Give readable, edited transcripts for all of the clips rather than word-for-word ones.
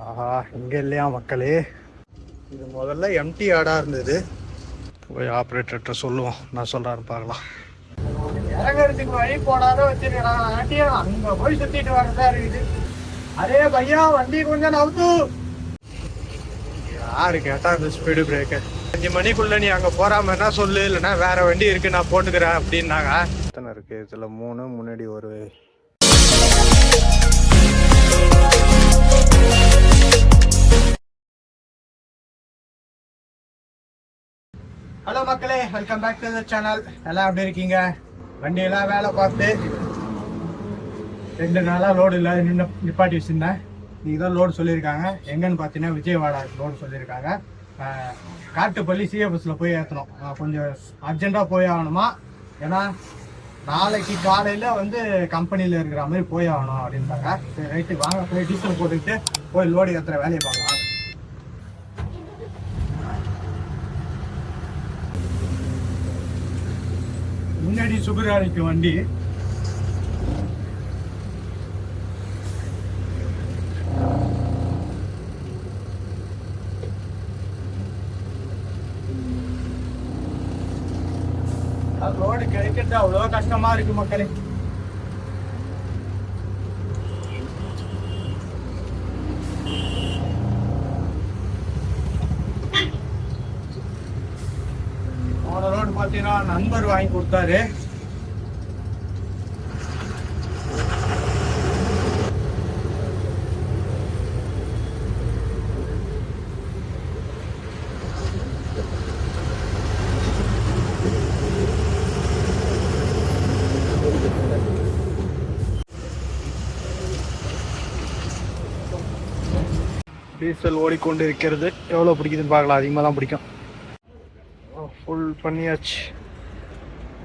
ஆஹா, இங்க இல்லையா மக்களே? இது முதல்ல எம்டி ஆடா இருந்தது. போய் ஆப்ரேட்டர்கிட்ட சொல்லுவோம், நான் சொல்றாரு பார்க்கலாம். இறங்குறதுக்கு வழி போடாத வச்சிருக்கிறான் ஆண்டியும், அங்க போய் சுத்திட்டு வரதா இருக்குது. அரே பையா, வண்டி கொஞ்சம் நவுத்து. யாரு கேட்டா அந்த ஸ்பீடு பிரேக்கர் 5 மணிக்குள்ள நீ அங்க போறாம என்ன சொல்லு, இல்லைன்னா வேற வண்டி இருக்கு நான் போட்டுக்கிறேன் அப்படின்னாங்க. எத்தனை இருக்கு இதுல? 3, முன்னாடி ஒரு. ஹலோ மக்களே, welcome back to the channel. எல்லாம் எப்படி இருக்கீங்க? வண்டியெல்லாம் வேலை பார்த்து 2 நாளாக லோடு இல்லை, நிப்பாட்டி வச்சுருந்தேன். இன்னைக்கு தான் லோடு சொல்லியிருக்காங்க. எங்கன்னு பார்த்தீங்கன்னா விஜயவாடா லோடு சொல்லியிருக்காங்க. காட்டுப்பள்ளி சிஎஃப்எஸ்ல போய் ஏற்றணும். கொஞ்சம் அர்ஜென்ட்டாக போய் ஆகணுமா, ஏன்னா நாளைக்கு காலையில் வந்து கம்பெனியில் இருக்கிற மாதிரி போய் ஆகணும் அப்படின்ட்டாங்க. சரி ரைட்டு, வாங்க போய் டீசல் போட்டுக்கிட்டு போய் லோடு ஏற்றுற வேலையை பார்க்கலாம். முன்னாடி சுகுராரிக்கு வண்டி. ரோடு கிடைக்கிறது அவ்வளோ கஷ்டமா இருக்கு மக்களே. போன ரோடு பார்த்தீங்கன்னா நண்பர் வாங்கி கொடுத்தாரு. டீசல் ஓடிக்கொண்டு இருக்கிறது. எவ்வளோ பிடிக்குதுன்னு பார்க்கலாம். அதிகமாக தான் பிடிக்கும். ஃபுல் பண்ணியாச்சு.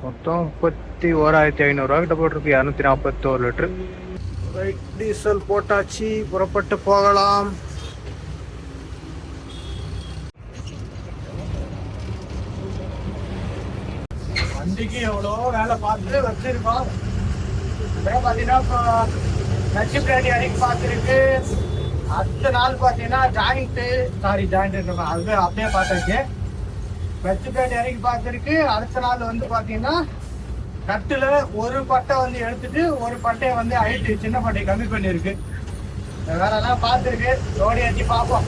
மொத்தம் 31,500 கிட்ட போட்டிருக்கு. 241 லிட்டரு டீசல் போட்டாச்சு. புறப்பட்டு போகலாம். வண்டிக்கு எவ்வளோ வேலை பார்த்து வச்சிருக்கோம். பார்த்தீங்கன்னா இப்போ நச்சு பிராடி அன்னைக்கு பார்த்துருக்கு. அடுத்த நாள் பார்த்தீங்கன்னா ஜாயிண்ட் அது அப்படியே பார்த்தாச்சு. வெச்சு பிராடி அன்னைக்கு பார்த்துருக்கு. அடுத்த நாள் வந்து பார்த்தீங்கன்னா கட்டில் ஒரு பட்டை வந்து எடுத்துட்டு ஒரு பட்டையை வந்து ஹைட்டு சின்ன பட்டையை கம்மி பண்ணியிருக்கு. வேற எல்லாம் பார்த்துருக்கு. ரோடு ஏற்றி பார்ப்போம்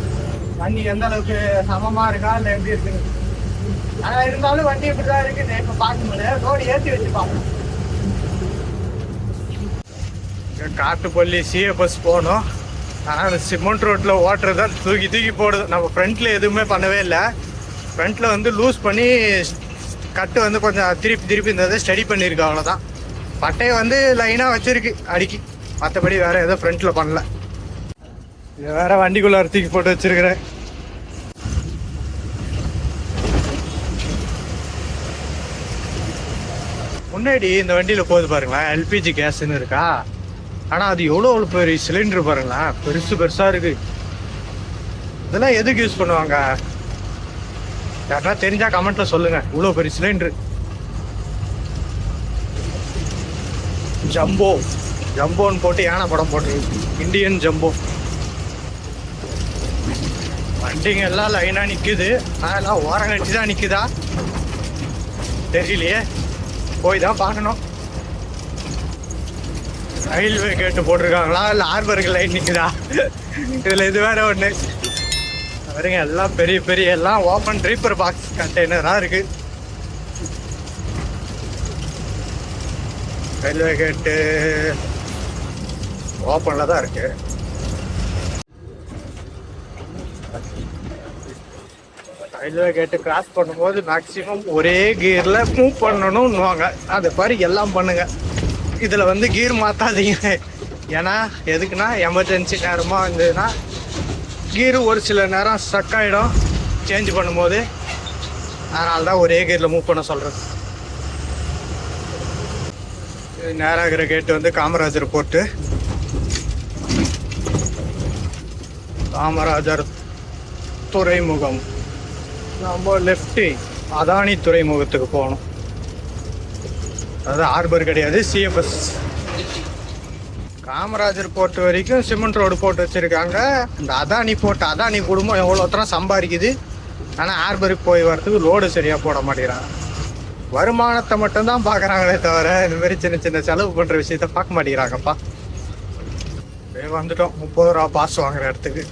வண்டி எந்த அளவுக்கு சமமாக இருக்கா இல்லை எப்படி இருக்குன்னு. ஆனால் இருந்தாலும் வண்டி இப்படி தான் இருக்குது. இப்போ பார்க்க முடியாது. ரோடு ஏற்றி வச்சு பார்ப்போம். காட்டுப்பள்ளி சிஎஃப்எஸ் போகணும். ஆனால் அந்த சிமெண்ட் ரோட்டில் ஓட்டுறது தான் தூக்கி தூக்கி போடுது. நம்ம ஃப்ரண்ட்டில் எதுவுமே பண்ணவே இல்லை. ஃப்ரண்ட்டில் வந்து லூஸ் பண்ணி கட்டு வந்து கொஞ்சம் திருப்பி இந்த ஸ்டடி பண்ணியிருக்கு, அவ்வளோதான். பட்டையை வந்து லைனாக வச்சுருக்கு அடிக்கி. மற்றபடி வேறு எதுவும் ஃப்ரண்ட்டில் பண்ணல. இது வேறு வண்டிக்குள்ளே தூக்கி போட்டு வச்சுருக்கிறேன். முன்னாடி இந்த வண்டியில் போகுது பாருங்களேன், எல்பிஜி கேஸ்ன்னு இருக்கா. ஆனால் அது எவ்வளோ பெரிய சிலிண்டர் பாருங்களேன், பெருசாக இருக்கு. இதெல்லாம் எதுக்கு யூஸ் பண்ணுவாங்க? யாருன்னா தெரிஞ்சா கமெண்ட்ல சொல்லுங்க. இவ்வளோ பெரிய சிலிண்டர். ஜம்போன்னு போட்டு யானை படம் போட்டுருக்கு. Indian jumbo. வண்டிங்க எல்லாம் லைனா நிக்குது. நான் எல்லாம் ஓரம் கட்டி தான் நிக்குதா தெரியலையே, போய் தான் பார்க்கணும். ரயில்வே கேட்டு போட்டிருக்காங்களா இல்லை ஹார்பருக்கு லைன் நிற்குதா? இதில் இது வேற ஒன்று வருங்க. எல்லாம் பெரிய எல்லாம் ஓப்பன் ட்ரீப்பர் பாக்ஸ் கண்டெய்னராக இருக்கு. ரயில்வே கேட்டு ஓப்பனில் தான் இருக்கு. ரயில்வே கேட்டு கிராஸ் பண்ணும்போது மேக்சிமம் ஒரே கியரில் மூவ் பண்ணணும்னுவாங்க. அதை மாதிரி எல்லாம் பண்ணுங்க. இதில் வந்து கீர் மாற்றாதீங்க. ஏன்னா எதுக்குன்னா எமர்ஜென்சி நேரமாக இருந்ததுன்னா கீரு ஒரு சில நேரம் ஸ்ட்ரக் ஆகிடும் சேஞ்ச் பண்ணும்போது. அதனால தான் ஒரே கீரில் மூவ் பண்ண சொல்கிறது. நேராகிற கேட்டு வந்து காமராஜர் போட்டு, காமராஜர் துறைமுகம். நம்ம லெஃப்ட்டு அதானி துறைமுகத்துக்கு போகணும். அதாவது ஹார்பர் கிடையாது, சிஎஃப்எஸ். காமராஜர் போர்ட் வரைக்கும் சிமெண்ட் ரோடு போட்டு வச்சிருக்காங்க. இந்த அதானி குடும்பம் எவ்வளோ தரம் சம்பாதிக்குது. ஆனால் ஹார்பருக்கு போய் வரதுக்கு ரோடு சரியாக போட மாட்டேங்கிறாங்க. வருமானத்தை மட்டும்தான் பார்க்குறாங்களே தவிர இந்த மாதிரி சின்ன சின்ன செலவு பண்ணுற விஷயத்த பார்க்க மாட்டேங்கிறாங்கப்பா. வந்துட்டோம் 30 ரூபா பாஸ் வாங்குற இடத்துக்கு.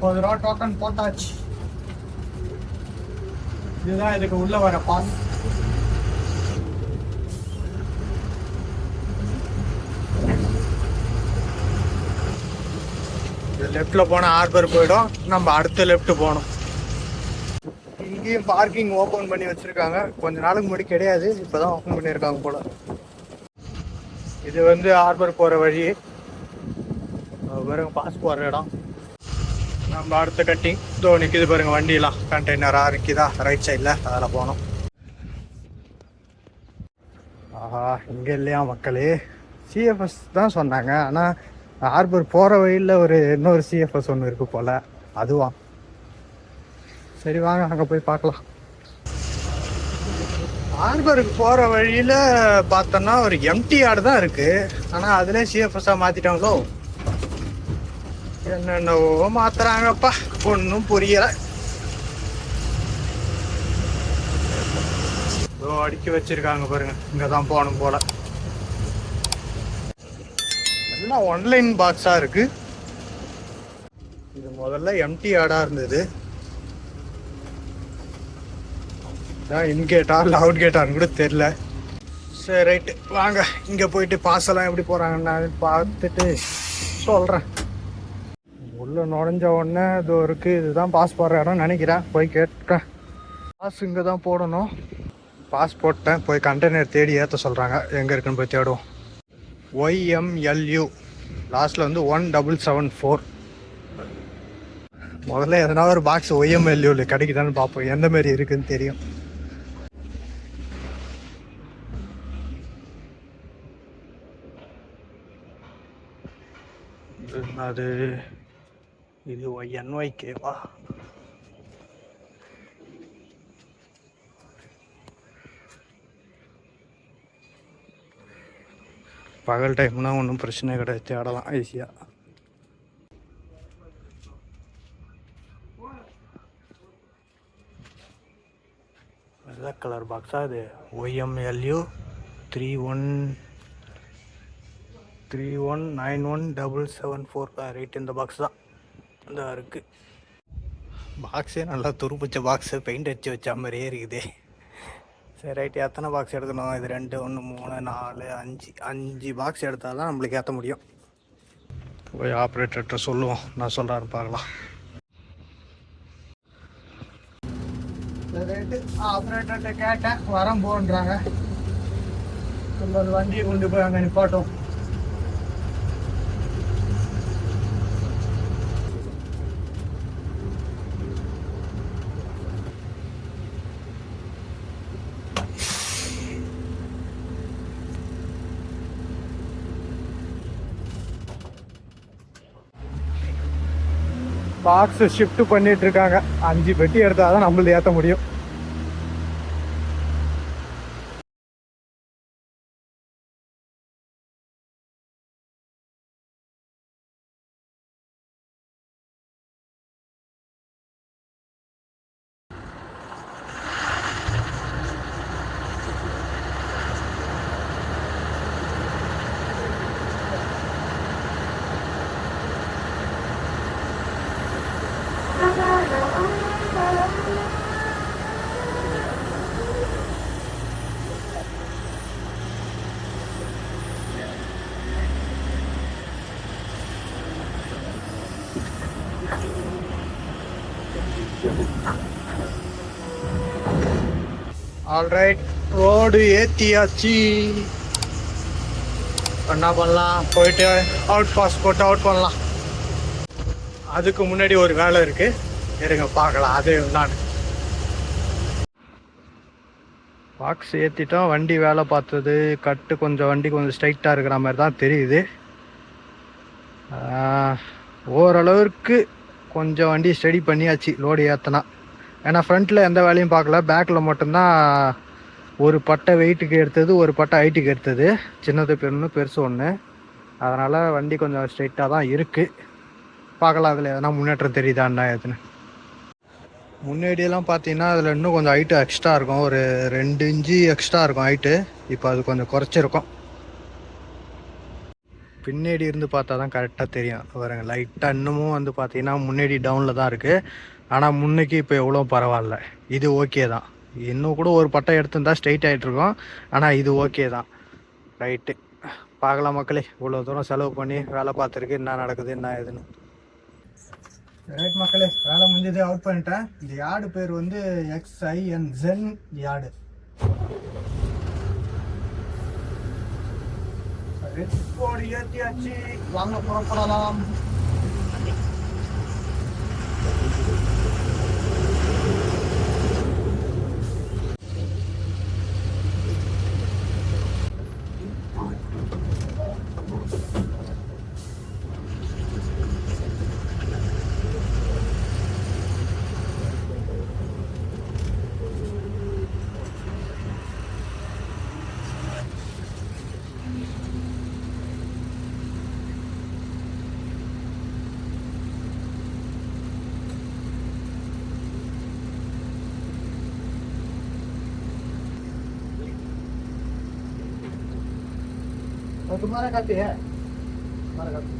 ₹30 டோக்கன் போட்டாச்சு. இதுதான் இதுக்கு உள்ள வர பாஸ். லெஃப்ட்ல போனா ஹார்பர் போயிடும். நம்ம அடுத்த லெஃப்ட் போகணும். இங்கேயும் பார்க்கிங் ஓபன் பண்ணி வச்சிருக்காங்க. கொஞ்ச நாளுக்கு முன்னாடி கிடையாது, இப்பதான் ஓபன் பண்ணியிருக்காங்க போல. இது வந்து ஹார்பர் போற வழி. பாருங்க பாஸ் போற இடம். நம்ம அடுத்த கட்டிங் இதோ நிற்கிது பாருங்க. வண்டியெல்லாம் கண்டெய்னராக நிற்கிதா ரைட் சைடில், அதில் போனோம். ஆஹா, இங்கே இல்லையா மக்களே, சிஎஃப்எஸ் தான் சொன்னாங்க. ஆனால் ஹார்பர் போகிற வழியில் இன்னொரு சிஎஃப்எஸ் ஒன்று இருக்குது போல், அதுவா? சரி வாங்க அங்கே போய் பார்க்கலாம். ஹார்பருக்கு போகிற வழியில் பார்த்தோன்னா ஒரு எம்டி ஆடு தான் இருக்குது. ஆனால் அதிலே சிஎஃப்எஸ்ஸாக மாற்றிட்டாங்களோ என்னென்னவோ மாத்துறாங்கப்பா, ஒன்றும் புரியல. அடுக்கி வச்சிருக்காங்க பாருங்க. இங்கதான் போகணும் போல. எல்லாம் ஒன்லைன் பாக்ஸா இருக்கு. இது முதல்ல எம்டி ஆடா இருந்தது. இன்கேட்டா இல்லை அவுட் கேட்டான்னு கூட தெரியல. சரி ரைட்டு வாங்க, இங்க போயிட்டு பாஸ் எல்லாம் எப்படி போறாங்கன்னு பார்த்துட்டு சொல்றேன். உள்ள நுழைஞ்ச உடனே இது இருக்குது, இதுதான் பாஸ் போடுற இடம் நினைக்கிறேன். போய் கேட்டேன். பாஸ் இங்கே தான் போடணும். பாஸ் போட்டேன். போய் கண்டெய்னர் தேடி ஏற்ற சொல்கிறாங்க. எங்கே இருக்குன்னு போய் தேடுவோம். YMLU லாஸ்ட்டில் வந்து 1774. முதல்ல எதனா ஒரு பாக்ஸ் YMLUவில் கிடைக்குதான்னு பார்ப்போம், எந்த மாரி இருக்குதுன்னு தெரியும். அது இது NYKவா? பகல் டைம்னா ஒன்றும் பிரச்சனை கிடையாது, தேடலாம் ஈஸியாக. வெள்ளை கலர் பாக்ஸா இது? YMLU 31917774. ரைட், இந்த பாக்ஸ் தான் இந்த இருக்குது. பாக்ஸே நல்லா துருப்பிச்ச பாக்ஸு, பெயிண்ட் அடிச்சு வச்ச மாதிரியே இருக்குது. சரி ரைட், எத்தனை பாக்ஸ் எடுக்கணும்? இது 2, 1, 3, 4, 5 பாக்ஸ் எடுத்தால் தான் நம்மளுக்கு ஏற்ற முடியும். போய் ஆப்ரேட்டர்கிட்ட சொல்லுவோம், நான் சொல்கிறாரு பார்க்கலாம். ரைட்டு, ஆப்ரேட்டர்கிட்ட கேட்டேன், வரம் போன்றாங்க. வண்டியை கொண்டு போய் அங்கே நிப்பாட்டோம். பாக்ஸ் ஷிஃப்ட் பண்ணிட்டு இருக்காங்க. 5 பெட்டி எடுத்தாதான் நம்மளது ஏற்ற முடியும். ஆல்ரைட், ரோடு ஏத்தியாச்சு. என்ன பண்ணலாம், போயிட்டு அவுட் பாஸ் போட்டு அவுட் பண்ணலாம். அதுக்கு முன்னாடி ஒரு வேலை இருக்கு, இருங்க பார்க்கலாம். அது நான் பாக்ஸ் ஏற்றிட்டோம். வண்டி வேலை பார்த்தது கட்டு கொஞ்சம் வண்டி கொஞ்சம் ஸ்ட்ரைட்டாக இருக்கிற மாதிரி தான் தெரியுது. ஓரளவுக்கு கொஞ்சம் வண்டி ஸ்டடி பண்ணியாச்சு லோடு ஏற்றினா. ஏன்னா ஃப்ரண்ட்டில் எந்த வேலையும் பார்க்கல, பேக்கில் மட்டும்தான் ஒரு பட்டை வெயிட்டுக்கு எடுத்தது, ஒரு பட்டை ஹைட்டுக்கு எடுத்தது. சின்னது பெருசு ஒன்று. அதனால் வண்டி கொஞ்சம் ஸ்ட்ரைட்டாக தான் இருக்குது. பார்க்கலாம் அதில் எதனா முன்னேற்றம் தெரியுதாண்டா எதுன்னு. முன்னாடியெல்லாம் பார்த்தீங்கன்னா அதில் இன்னும் கொஞ்சம் ஹைட்டு எக்ஸ்ட்ரா இருக்கும், ஒரு 2 இன்ச்சு எக்ஸ்ட்ரா இருக்கும் ஹைட்டு. இப்போ அது கொஞ்சம் குறைச்சிருக்கும். பின்னாடி இருந்து பார்த்தா தான் கரெக்டாக தெரியும். பாருங்க, லைட்டாக இன்னமும் வந்து பார்த்தீங்கன்னா முன்னாடி டவுனில் தான் இருக்குது. ஆனால் முன்னைக்கு இப்போ எவ்வளோ பரவாயில்ல, இது ஓகே தான். இன்னும் கூட ஒரு பட்டை எடுத்துருந்தா ஸ்ட்ரைட் ஆகிட்ருக்கோம். ஆனால் இது ஓகே தான். ரைட்டு, பார்க்கலாம் மக்களே. இவ்வளோ தூரம் செலவு பண்ணி வேலை பார்த்துருக்கு, என்ன நடக்குது என்ன ஏதுன்னு. ரைட் மக்களே, வேலை முடிஞ்சது, அவுட் பண்ணிட்டேன். இந்த யார்டு பேர் வந்து XINZ யார்டு. ஏற்றியாச்சு, வாங்க புறப்படலாம். तुम्हारा खाते है, हमारा खाते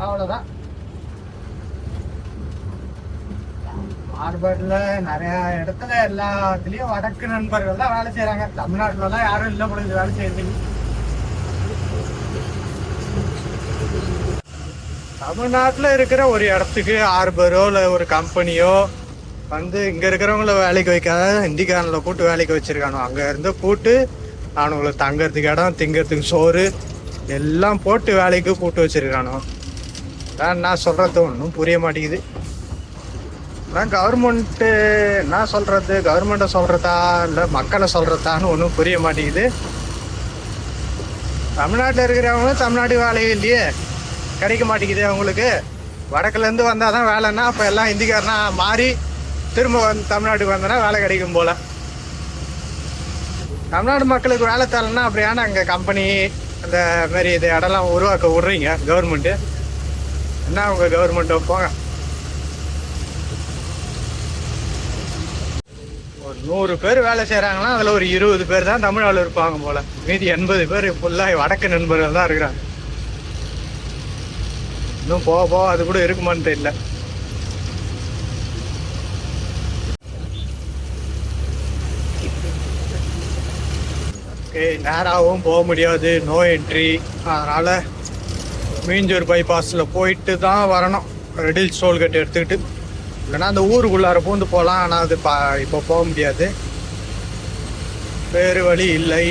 அவ்வளோதான். மார்பட்டில் நிறையா இடத்துல எல்லாத்துலேயும் வடக்கு நண்பர்கள் தான் வேலை செய்கிறாங்க. தமிழ்நாட்டிலலாம் யாரும் இல்லை பொழுது வேலை செய்யறதுக்கு. தமிழ்நாட்டில் இருக்கிற ஒரு இடத்துக்கு ஹார்பரோ இல்லை ஒரு கம்பெனியோ வந்து இங்கே இருக்கிறவங்கள வேலைக்கு வைக்காத ஹிந்திக்காரனில் கூட்டு வேலைக்கு வச்சுருக்கானோ. அங்கே இருந்து கூட்டு அவனுங்களை தங்கிறதுக்கு இடம், திங்கிறதுக்கு சோறு எல்லாம் போட்டு வேலைக்கு கூட்டு வச்சுருக்கானோ. அதான் நான் சொல்கிறது ஒன்றும் புரிய மாட்டேங்குது. ஆனால் கவர்மெண்ட்டு என்ன சொல்கிறது, கவர்மெண்ட்டை சொல்கிறதா இல்லை மக்களை சொல்கிறதான்னு ஒன்றும் புரிய மாட்டேங்குது. தமிழ்நாட்டில் இருக்கிறவங்களும் தமிழ்நாட்டு வேலையும் இல்லையே, கிடைக்க மாட்டேங்குது அவங்களுக்கு. வடக்குலேருந்து வந்தால் தான் வேலைன்னா அப்போ எல்லாம் ஹிந்திக்காரனா மாறி திரும்ப தமிழ்நாட்டுக்கு வந்தோன்னா வேலை கிடைக்கும் போல். தமிழ்நாடு மக்களுக்கு வேலை தரலன்னா அப்படியான அங்கே கம்பெனி அந்த மாதிரி இது இடம்லாம் உருவாக்க விட்றீங்க கவர்மெண்ட்டு. என்ன அவங்க கவர்மெண்ட்டை போங்க. ஒரு 100 பேர் வேலை செய்கிறாங்கன்னா அதில் ஒரு 20 பேர் தான் தமிழ்நாடு இருப்பாங்க போல். மீதி 80 பேர் ஃபுல்லாக வடக்கு நண்பர்கள் தான் இருக்கிறாங்க. இன்னும் போக அது கூட இருக்குமான்னு தெரியல. நேராகவும் போக முடியாது, நோ என்ட்ரி. அதனால் மீஞ்சூர் பைபாஸில் போயிட்டு தான் வரணும், ரெடில்ஸ் டோல்கேட் எடுத்துக்கிட்டு. இல்லைன்னா அந்த ஊருக்குள்ளார பூந்து போகலாம். ஆனால் அது இப்போ போக முடியாது, வேறு வழி இல்லை.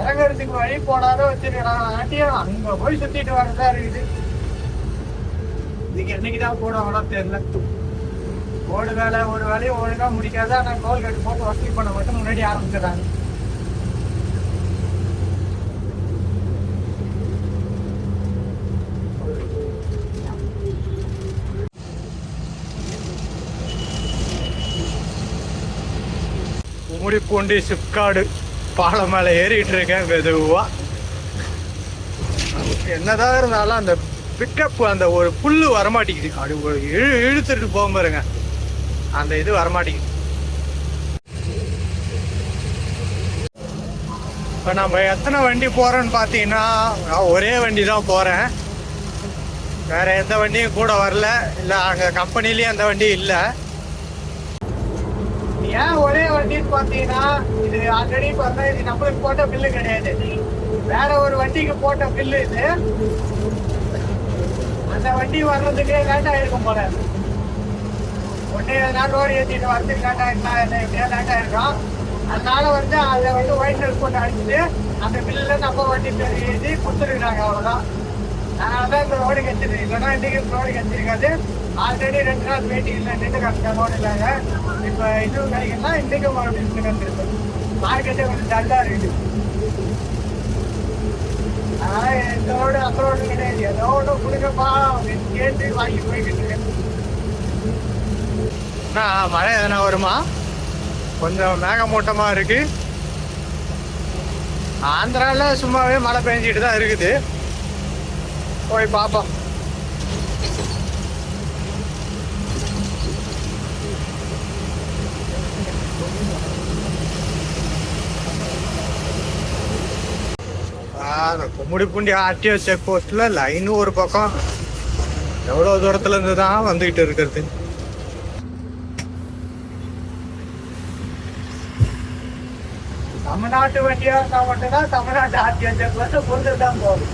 இறங்குறதுக்கு வழி போடாத வச்சிருக்கிறாங்க. ஆட்டியும் அங்கே போய் சுற்றிட்டு வரதா இருக்குது. இதுக்கு என்னைக்குதான் போடுவாங்களோ தெரியல. ஒரு வேலையும் ஒழுங்காக முடிக்காத. ஆனால் டோல்கேட் போட்டு வசதி பண்ண மட்டும் முன்னாடி ஆரம்பிச்சிடறாங்க. கும்மிடிப்பூண்டி சிப்காடு பாலம் மேலே ஏறிட்டு இருக்கேன் மெதுவா. என்னதான் இருந்தாலும் அந்த பிக்கப் அந்த ஒரு புல்லு வரமாட்டேங்குது. அப்படி இழுத்துட்டு போக பாருங்க, அந்த இது வரமாட்டேங்குது. இப்போ நம்ம எத்தனை வண்டி போகிறோன்னு பார்த்தீங்கன்னா நான் ஒரே வண்டி தான் போகிறேன். வேறு எந்த வண்டியும் கூட வரல. இல்லை அங்கே கம்பெனிலேயும் அந்த வண்டி இல்லை. ஏன் ஒரே வண்டின்னு பார்த்தீங்கன்னா இது ஆல்ரெடி பார்த்தா இது நம்மளுக்கு போட்ட பில்லு கிடையாது. வேற ஒரு வண்டிக்கு போட்ட பில்லு இது. அந்த வண்டி வர்றதுக்கே லேட்டாக இருக்கும் போல. ஒன்றே நாள் ரோடு ஏற்றிட்டு வரதுக்கு லேட்டாக இருக்கலாம். எப்படியா லேட்டாக இருக்கும். அதனால வந்து அதை வந்து ஒயிட் நெல் போட்டு அடிச்சுட்டு அந்த பில்லில் நம்ம வண்டி பேர் எழுதி கொடுத்துருக்குறாங்க. அவ்வளோதான். அதனால தான் இந்த ரோடு கெச்சிருக்கு. இல்லைன்னா இன்றைக்கி ரோடு கெச்சிருக்காது. ஆல்ரெடி 2 நாள் வெயிட்டிங் நின்று கஷ்ட ரோடு இல்லைங்க. இப்போ இதுவும் கிடைக்குன்னா இன்றைக்கும் நின்று கண்டிருக்கு. மார்க்கெட்டே கொஞ்சம் டல்லாக இருக்குது. அதனால இந்த ரோடு அந்த ரோடு கிடையாது. ஏதோ ஒன்று கொடுக்கப்பா கேட்டு வாங்கி போய்கிட்டு இருக்கேன். மழை எதனா வருமா? கொஞ்சம் மேகமூட்டமாக இருக்கு. ஆந்திராவில் சும்மாவே மழை பெஞ்சிட்டு தான் இருக்குது. போய் பார்ப்போம். கும்மிடிப்பூண்டி ஆர்டிஓ செக் போஸ்ட்ல லைன் ஒரு பக்கம் எவ்வளோ தூரத்துல இருந்து தான் வந்துகிட்டு இருக்கிறது. தமிழ்நாட்டு வண்டியா இருந்தா மட்டும்தான் தமிழ்நாட்டு ஆர்டிஓ செக் போஸ்ட் கொண்டு தான் போகும்.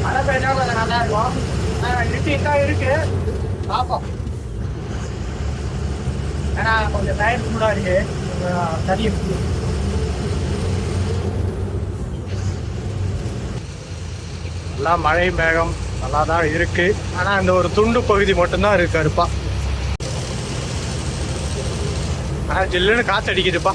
மழை பெய்ஞ்சா கொஞ்சம் நல்லா இருக்கும். இருட்டிட்டு தான் இருக்கு. பார்ப்போம். ஏன்னா கொஞ்சம் டைம் கூட இருக்கு. தண்ணி எல்லாம் மழை மேகம் நல்லா தான் இருக்கு. ஆனா இந்த ஒரு துண்டு பகுதி மட்டும்தான் இருக்கு கருப்பா. ஆனா ஜில்லுன்னு காத்து அடிக்குதுப்பா.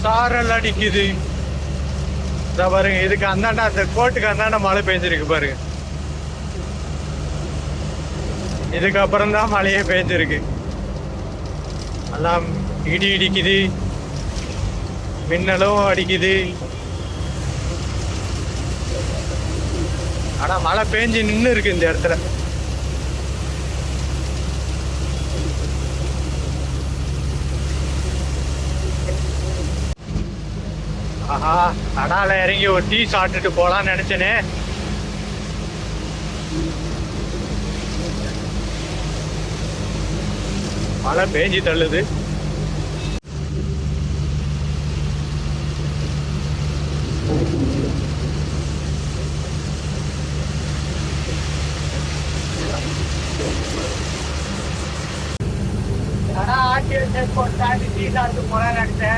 சாரல் அடிக்குது பாருங்க. இதுக்கு அந்தாண்டா அந்த கோட்டுக்கு அந்தாண்ட மழை பெஞ்சிருக்கு பாருங்க. இதுக்கப்புறம் தான் மழையே பெஞ்சிருக்கு. எல்லாம் இடி இடிக்குது, மின்னலும் அடிக்குது. ஆனா மழை பெஞ்சு நின்று இருக்கு இந்த இடத்துல. ஆஹா, அடால இறங்கி ஒரு டீ சாப்பிட்டுட்டு போலான்னு நினைச்சேனே. மழை பேஞ்சி தள்ளுது.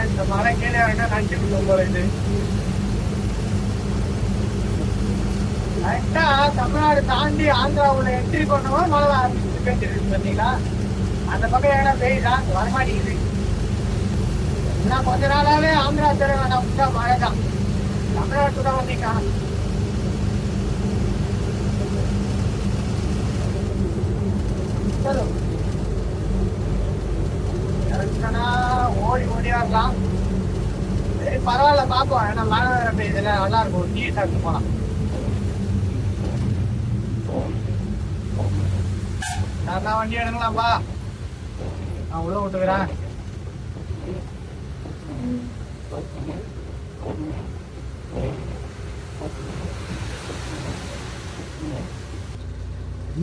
இந்த மழை கீழே நினைச்சிட்டு போல. இது கரெக்டா தமிழ்நாடு தாண்டி ஆந்திராவுல என்ட்ரி பண்ணுவோம் மழை ஆரம்பிச்சு பேசிருக்கு பார்த்தீங்களா. அந்த பக்கம் ஏன்னா பெய்யுதா வரமாட்டேங்குது. ஏன்னா கொஞ்ச நாளாவே ஆந்திரா தெலுங்கானா மழை தான். தமிழ்நாட்டு தான் வந்தீங்க. ஓடி ஓடியாடலாம். சரி பரவாயில்ல பார்ப்போம். ஏன்னா மழை வேற பெய்யுதுல நல்லா இருக்கும். டீ சாப்பிட்டு போலாம். நான் வண்டி எடுங்களாம்ப்பா. நான் உள்ள விட்டுக்கிறேன்.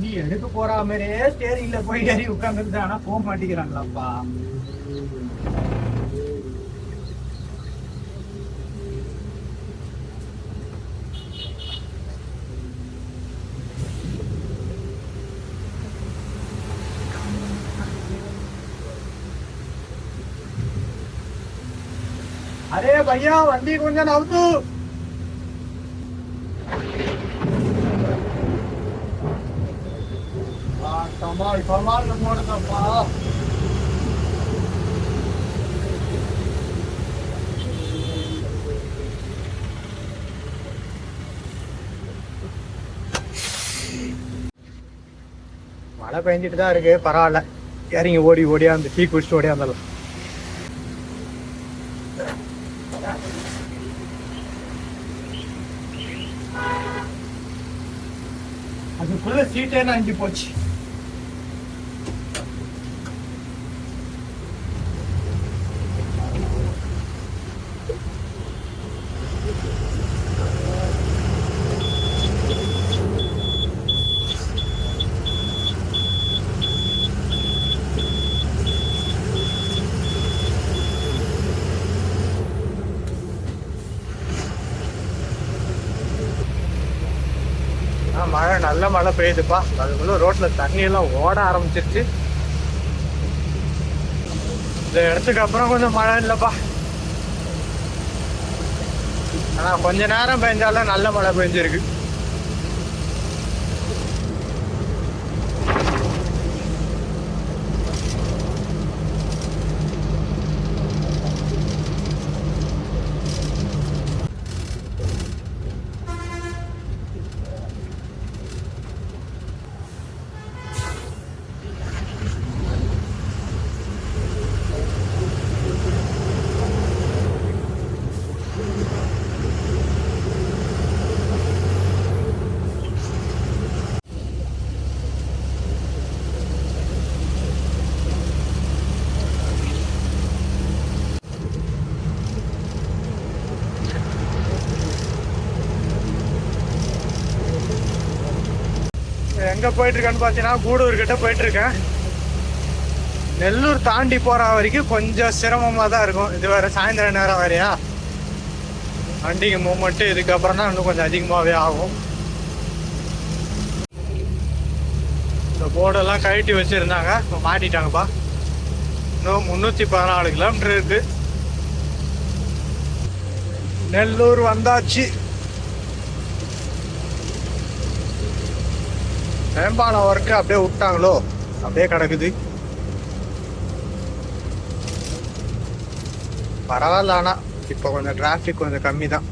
நீ எடுக்க போற மாதிரியே ஸ்டேரிங்ல போய் ஏறி உட்காந்துருந்தா. ஆனா போக மாட்டேங்கிறாங்களாப்பா. अरे भैया वंडी கொஞ்சம் நவுத்து. कमाल मोड़दप्पा. மழை பெஞ்சிட்டு தான் இருக்கு, பரவாயில்ல. இறங்கி ஓடியாந்து டீ குடிச்சிட்டு ஓடியாந்துடலாம். அதுக்குள்ள சீட்டே நஞ்சு போச்சு. மழை, நல்ல மழை பெய்யுதுப்பா. அதுக்குள்ள ரோட்ல தண்ணி எல்லாம் ஓட ஆரம்பிச்சிருச்சு. இந்த இடத்துக்கு அப்புறம் கொஞ்சம் மழை இல்லப்பா. ஆனா கொஞ்ச நேரம் பெஞ்சாலும் நல்ல மழை பெஞ்சிருக்கு. எங்க போயிட்டு இருக்கேன்னு பாத்தீங்கன்னா கூடூர் கிட்ட போயிட்டு இருக்கேன். நெல்லூர் தாண்டி போற வரைக்கும் கொஞ்சம் சிரமமா தான் இருக்கும். இது வேற சாயந்தர நேரம் வேறையா, வண்டிக்கு மூவ்மெண்ட் இதுக்கப்புறம் தான் இன்னும் கொஞ்சம் அதிகமாகவே ஆகும். இந்த போர்டெல்லாம் கழட்டி வச்சிருந்தாங்க, இப்போ மாட்டிட்டாங்கப்பா. இன்னும் 314 கிலோமீட்டர் இருக்கு. நெல்லூர் வந்தாச்சு. மேம்பாலம் ஒர்க்கு அப்படியே விட்டாங்களோ, அப்படியே கிடக்குது. பரவாயில்ல, ஆனா இப்போ கொஞ்சம் டிராஃபிக் கொஞ்சம் கம்மி தான்.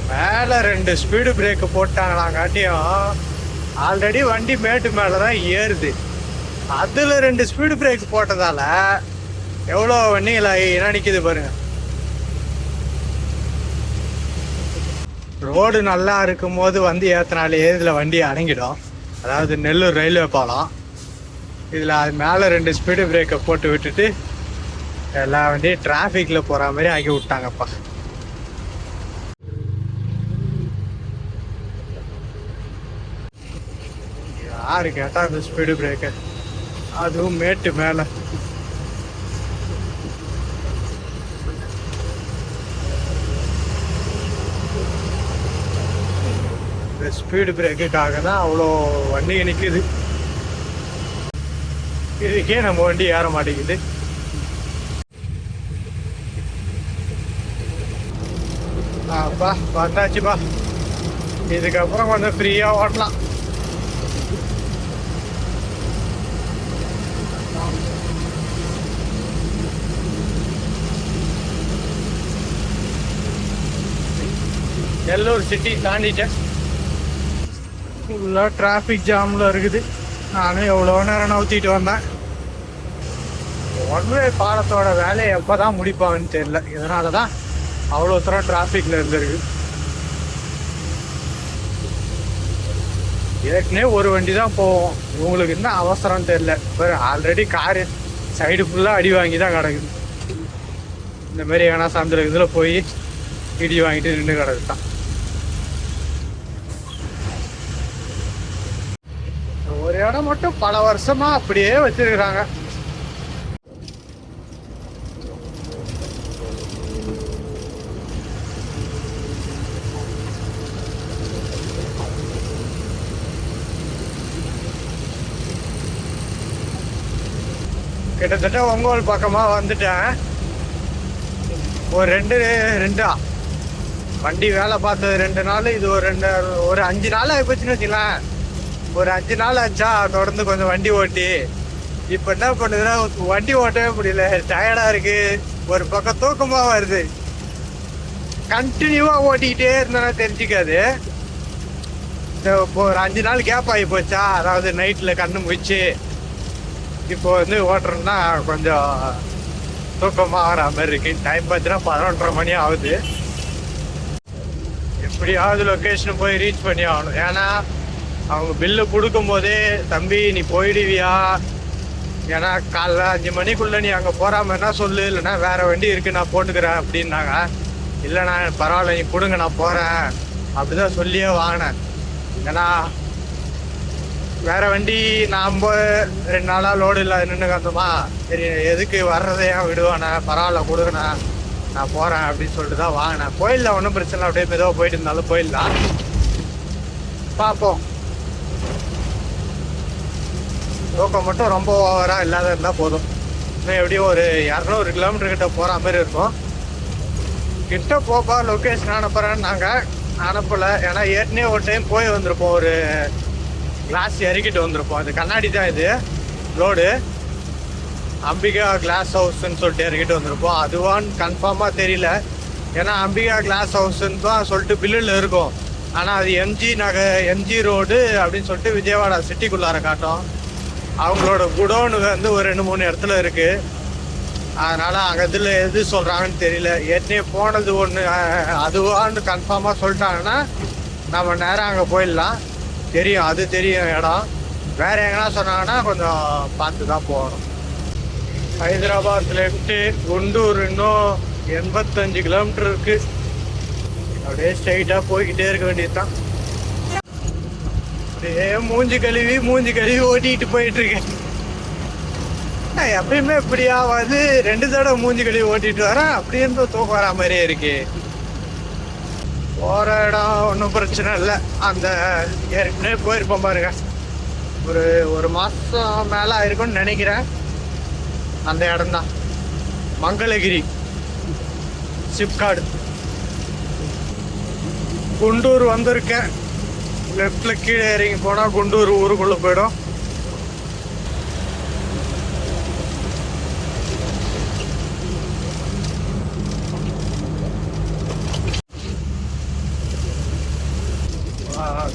மேலே 2 ஸ்பீடு பிரேக்கு போட்டாங்களாங்காட்டியும் ஆல்ரெடி வண்டி மேட்டு மேலே தான் ஏறுது. அதில் 2 ஸ்பீடு பிரேக் போட்டதால எவ்வளோ வண்டிகள் நினைக்குது பாருங்க. ரோடு நல்லா இருக்கும் போது வந்து ஏற்றினாலே இதில் வண்டி அடங்கிடும். அதாவது நெல்லூர் ரயில்வே பாலம். இதில் அது மேலே 2 ஸ்பீடு பிரேக்கை போட்டு விட்டுட்டு எல்லா வண்டியும் டிராஃபிக்கில் போகிற மாதிரி ஆக்கி விட்டாங்கப்பா. யாரு கேட்டால் அந்த ஸ்பீடு பிரேக்கு, அதுவும் மேட்டு மேலே. ஸ்பீடு பிரேக்குக்காக தான் அவ்வளோ வண்டி நிற்குது. இதுக்கே நம்ம வண்டி ஏற மாட்டேங்குது. அப்பா பார்த்தாச்சுப்பா, இதுக்கப்புறம் கொஞ்சம் ஃப்ரீயாக ஓட்டலாம். நெல்லூர் சிட்டி தாண்டிட்டேன். ஃபுல்லாக டிராஃபிக் ஜாமில் இருக்குது. நானும் எவ்வளோ நேரம் நவுத்திட்டு வந்தேன். ஒன்வே பாலத்தோட வேலையை எப்போ தான் முடிப்பாங்கன்னு தெரியல. இதனால தான் அவ்வளோ தூரம் டிராஃபிக்கில் இருந்திருக்கு. ஏற்கனவே ஒரு வண்டி தான் போவோம். இவங்களுக்கு என்ன அவசரம் தெரியல. இப்போ ஆல்ரெடி காரு சைடு ஃபுல்லாக அடி வாங்கி தான் கிடக்குது. இந்த மாதிரி ஏன்னா சந்திர இதில் போய் இடி வாங்கிட்டு நின்று கிடக்கு தான். ஒரு இடம் மட்டும் பல வருஷமா அப்படியே வச்சிருக்கிறாங்க. கிட்டத்தட்ட ஒங்கோல் பக்கமா வந்துட்டேன். ஒரு ரெண்டு வண்டி வேலை பார்த்தது 2 நாள். இது ஒரு 5 நாள் ஆகிப்போச்சுன்னு வச்சுக்கலாம். ஒரு 5 நாள் ஆச்சா தொடர்ந்து கொஞ்சம் வண்டி ஓட்டி. இப்போ என்ன பண்ணுதுன்னா வண்டி ஓட்டவே முடியல, டயர்டாக இருக்கு. ஒரு பக்கம் தூக்கமாக வருது. கண்டினியூவாக ஓட்டிக்கிட்டே இருந்தேன்னா தெரிஞ்சிக்காது. இப்போ ஒரு 5 நாள் கேப் ஆகி போச்சா, அதாவது நைட்டில் கண்ணு முழிச்சு இப்போ வந்து ஓட்டுறோம்னா கொஞ்சம் தூக்கமாக ஆகிற மாதிரி இருக்கு. டைம் பார்த்தீங்கன்னா 11:30 மணி ஆகுது. எப்படியாவது லொக்கேஷன் போய் ரீச் பண்ணி ஆகணும். ஏன்னா அவங்க பில்லு கொடுக்கும் போதே, தம்பி நீ போயிடுவியா, ஏன்னா காலைல 5 மணிக்குள்ளே நீ அங்கே போகாமன்னா சொல்லு, இல்லைன்னா வேற வண்டி இருக்கு நான் போட்டுக்கிறேன் அப்படின்னாங்க. இல்லைண்ணா பரவாயில்ல நீ கொடுங்க நான் போகிறேன் அப்படிதான் சொல்லியே வாங்கினேன். ஏன்னா வேற வண்டி நாம் 2 நாளாக லோடு இல்லை நின்று கந்தோமா, சரி எதுக்கு வர்றதே விடுவானே, பரவாயில்ல கொடுங்கண்ணா நான் போகிறேன் அப்படின்னு சொல்லிட்டு தான் வாங்கினேன். போயிடலாம், ஒன்றும் பிரச்சனை இல்லை, அப்படியே மெதுவாக போயிட்டு இருந்தாலும் போயிடலாம். பார்ப்போம். தூக்கம் மட்டும் ரொம்ப ஓவராக இல்லாத இருந்தால் போதும். இன்னும் எப்படியும் ஒரு 200 கிலோமீட்டர் கிட்ட போகிற மாதிரி இருக்கும். கிட்ட போப்பா லொக்கேஷன் அனுப்புகிறேன்னு நாங்கள் அனுப்பலை. ஏன்னா ஏற்கனவே ஒரு டைம் போய் வந்திருப்போம், ஒரு கிளாஸ் இறக்கிட்டு வந்திருப்போம். இது கண்ணாடி தான், இது லோடு அம்பிகா கிளாஸ் ஹவுஸ்ன்னு சொல்லிட்டு இறக்கிட்டு வந்திருப்போம். அதுவான்னு கன்ஃபார்மாக தெரியல. ஏன்னா அம்பிகா கிளாஸ் ஹவுஸ்ன்னு தான் சொல்லிட்டு பில்லில் இருக்கும். ஆனால் அது எம்ஜி ரோடு அப்படின்னு சொல்லிட்டு விஜயவாடா சிட்டிக்குள்ளார காட்டும். அவங்களோட குடோனு வந்து ஒரு 2-3 இடத்துல இருக்குது. அதனால் அங்கே இதில் எது சொல்கிறாங்கன்னு தெரியல. ஏற்கனவே போனது ஒன்று அதுவான்னு கன்ஃபார்மாக சொல்லிட்டாங்கன்னா நம்ம நேரம் அங்கே போயிடலாம். தெரியும், அது தெரியும் இடம். வேறு எங்கன்னா சொன்னாங்கன்னா கொஞ்சம் பார்த்து தான் போகணும். ஹைதராபாத் லெஃப்ட்டு, குண்டூர் இன்னும் 85 கிலோமீட்டர் இருக்குது. அப்படியே ஸ்ட்ரைட்டாக போய்கிட்டே இருக்க வேண்டியது தான். அப்படியே மூஞ்சி கழுவி ஓட்டிகிட்டு போயிட்டுருக்கேன். எப்பயுமே இப்படியாவது 2 தடவை மூஞ்சி கழுவி ஓட்டிட்டு வரேன். அப்படி இருந்தும் தூக்கம் வரா மாதிரியே இருக்கு. போகிற இடம் ஒன்றும் பிரச்சனை இல்லை. அந்த ஏற்கனவே போயிருப்போம் பாருங்க, ஒரு மாதம் மேலே ஆயிருக்கும்னு நினைக்கிறேன். அந்த இடம்தான் மங்களகிரி சிப்காடு. குண்டூர் வந்திருக்கேன். லெஃப்டில் கீழே இறங்கி போனால் குண்டூர் ஊருக்குள்ளே போயிடும்.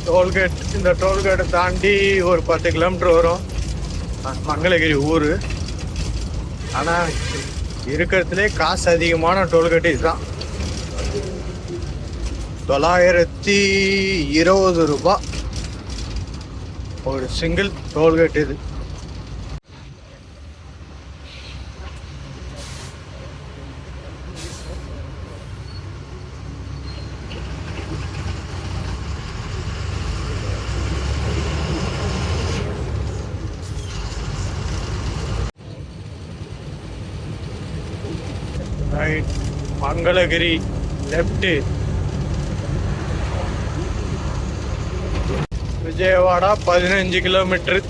டோல்கேட், இந்த டோல்கேட்டை தாண்டி ஒரு 10 கிலோமீட்டர் வரும் மங்களகிரி ஊர். ஆனால் இருக்கிறதுலே காசு அதிகமான டோல்கேட் இதுதான். 920 ரூபாய் ஒரு சிங்கிள் டோல்கேட் இது. Right, Mangalagiri left, Vijayawada 15 kilometre.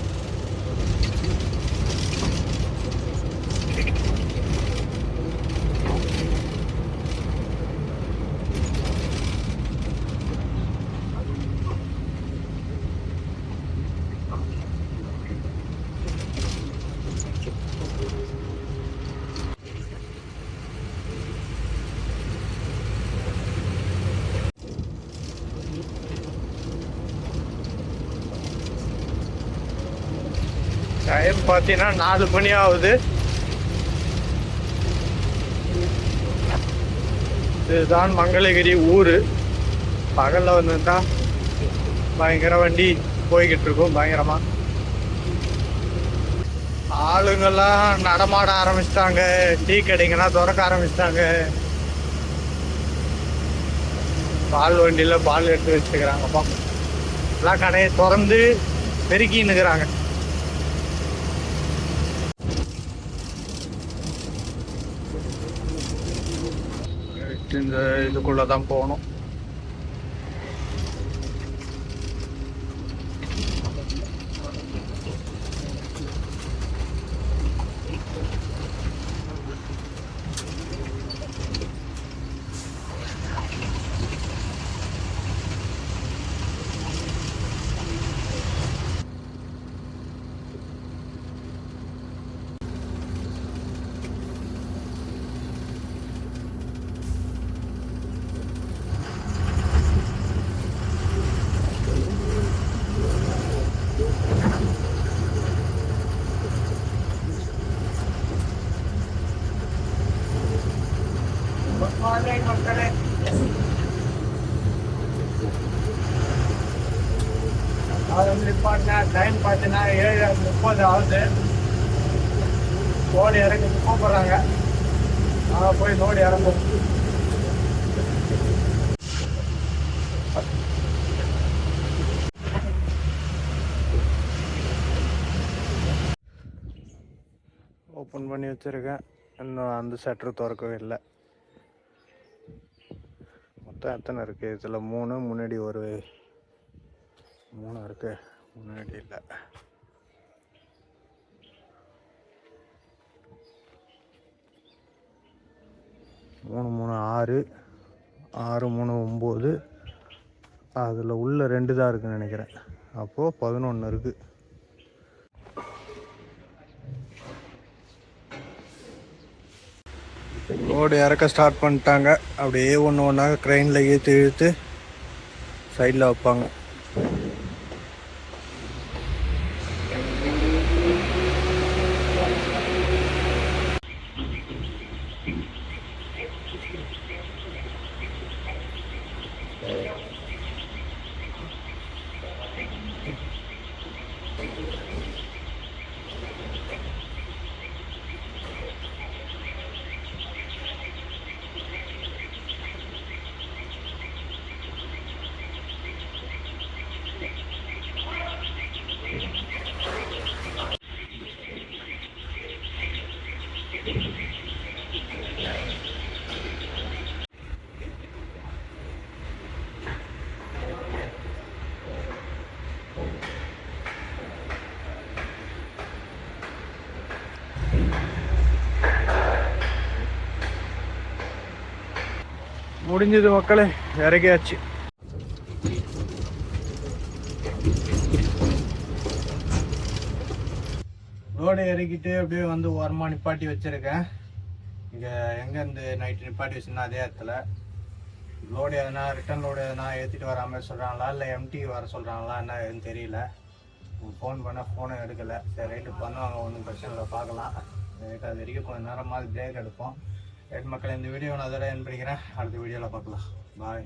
Time பார்த்தீங்கன்னா 4 மணி ஆகுது. இதுதான் மங்களகிரி ஊர். பகலில் வந்துட்டா பயங்கர வண்டி போய்கிட்டு இருக்கும் பயங்கரமா. ஆளுங்கெல்லாம் நடமாட ஆரம்பிச்சிட்டாங்க. டீ கடைங்கெல்லாம் திறக்க ஆரம்பிச்சிட்டாங்க. பால் வண்டியில் பால் எடுத்து வச்சுக்கிறாங்கப்பா. எல்லாம் கடையை திறந்து பெருக்கின்னுக்குறாங்க. இந்த இதுக்குள்ள தான் போகணும். அவர் வந்து நிப்பாட்டினா டைம் பார்த்தீங்கன்னா 7:30 ஆகுது. லோடு இறங்கி கூப்பிட்றாங்க. போய் லோடு இறங்கும். ஓப்பன் பண்ணி வச்சுருக்கேன். இன்னும் அந்த ஷட்டர் திறக்கவே இல்லை. மொத்தம் எத்தனை இருக்குது இதில்? 3, முன்னாடி ஒரு 3 இருக்குது, முன்னாடி இல்லை. 3, 3, 6, 6, 3, 9. அதில் உள்ள 2 தான் இருக்குன்னு நினைக்கிறேன். அப்போது 11 இருக்குது. லோடு இறக்க ஸ்டார்ட் பண்ணிட்டாங்க. அப்படியே ஒன்று ஒன்றா க்ரெயினில் இழுத்து சைடில் வைப்பாங்க. முடிஞ்சது மக்களே, இறக்கியாச்சு. லோடு இறக்கிட்டு அப்படியே வந்து ஓரமாக நிப்பாட்டி வச்சுருக்கேன். இங்கே எங்கேருந்து நைட்டு நிப்பாட்டி வச்சுருந்தா அதே இடத்துல. லோடு எதனா ரிட்டன் லோடு எதனா ஏற்றிட்டு வர மாதிரி சொல்கிறாங்களா இல்லை எம்டி வர சொல்கிறாங்களா என்ன எதுன்னு தெரியல. ஃபோன் பண்ணால் ஃபோனை எடுக்கலை. சரி ரைட்டு பண்ணுவாங்க, ஒன்றும் பிரச்சனை இல்லை, பார்க்கலாம். ரைட்டு அது வரைக்கும் கொஞ்சம் நேரமாக பிரேக் எடுப்போம். ரைட் மக்கள், இந்த வீடியோ நான் அதோட என் பண்ணிக்கிறேன். அடுத்த வீடியோவில் பார்க்கலாம். பாய்.